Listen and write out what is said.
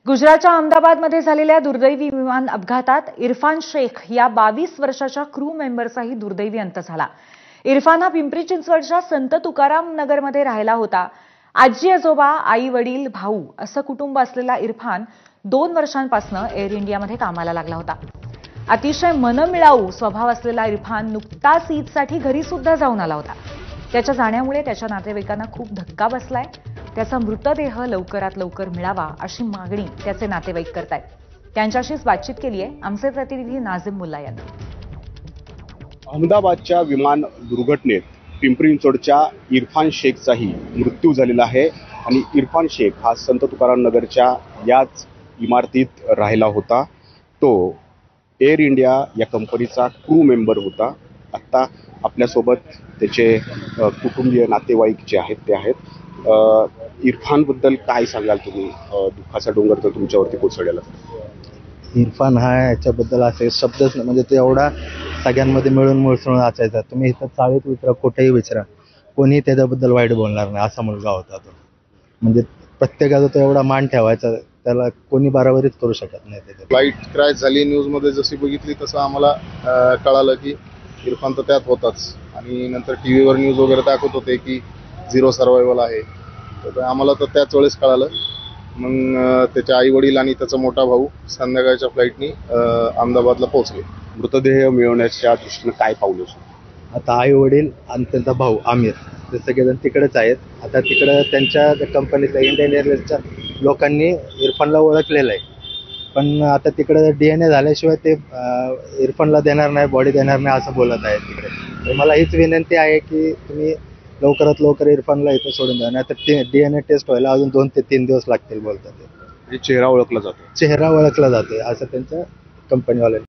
गुजरातच्या अहमदाबादमध्ये झालेल्या दुर्दैवी विमान अपघातात इरफान शेख या 22 वर्षाच्या क्रू मेंबरचाही दुर्दैवी अंत झाला। इरफान हा पिंपरी चिंचवडच्या संत तुकाराम नगरमध्ये राहिला होता। आजी आजोबा, आई वडील, भाऊ असं कुटुंब असलेला इरफान 2 वर्षांपासून एअर इंडियामध्ये कामाला लागला होता। अतिशय मनमिळाऊ स्वभाव असलेला इरफान नुकताच ईदसाठी घरी सुद्धा जाऊन आला होता। त्याच्या जाण्यामुळे त्याच्या नातेवाईकांना खूप धक्का बसलाय। त्याचा मृतदेह लवकरात लवकर मिळावा अशी मागणी त्याचे नातेवाईक करतायत। त्यांच्याशीच बातचीत केली आहे आमचे प्रतिनिधी नाझिम मुल्ला यांनी। अहमदाबादच्या विमान दुर्घटनेत पिंपरी चिंचवडच्या इरफान शेखचाही मृत्यू झालेला आहे आणि इरफान शेख हा संत तुकाराम नगरच्या याच इमारतीत राहिला होता। तो एअर इंडिया या कंपनीचा क्रू मेंबर होता। आता आपल्यासोबत त्याचे कुटुंबीय नातेवाईक जे आहेत ते आहेत। इरफान बद्दल काय सांगाल तुम्ही? दुःखाचा डोंगर तर तुमच्यावरती कोसळलेला। इरफान हा याच्याबद्दल असे शब्दच म्हणजे तो एवढा सगळ्यांमध्ये मिळून मिसळून असायचा। तुम्ही इथं चाळीत विचारा, कुठेही विचारा, कोणी त्याच्याबद्दल वाईट बोलणार नाही असा मुलगा होता तो। म्हणजे प्रत्येकाचा तो एवढा मान ठेवायचा, त्याला कोणी बराबरीच करू शकत नाही। त्याच्या फ्लाईट क्रॅश झाली न्यूजमध्ये जशी बघितली तसं आम्हाला कळालं की इरफान तर त्यात होताच आणि नंतर टीव्हीवर न्यूज वगैरे दाखवत होते की 0 सर्वायवल आहे। तर आम्हाला तर त्याच वेळेस कळालं। मग त्याचे आई वडील आणि त्याचा मोठा भाऊ संध्याकाळच्या फ्लाईटनी अहमदाबादला पोहोचले। मृतदेह मिळवण्याच्या दृष्टीने काय पाऊल उचलले? आता आई वडील आणि त्यांचा भाऊ आमिर ते सगळेजण तिकडेच आहेत। आता तिकडं त्यांच्या कंपनीतल्या इंडियन एअरलाइन्सच्या लोकांनी इरफानला ओळखलेलं आहे, पण आता तिकडे DNA झाल्याशिवाय ते इरफानला देणार नाही, बॉडी देणार नाही असं बोलत आहेत तिकडे। तर मला हीच विनंती आहे की तुम्ही लवकरात लवकर इरफानला इथं सोडून द्या, नाही तर DNA टेस्ट व्हायला अजून 2 ते 3 दिवस लागतील बोलतात। चेहरा ओळखला जातो, चेहरा ओळखला जातोय असं त्यांच्या कंपनीवाल्यांनी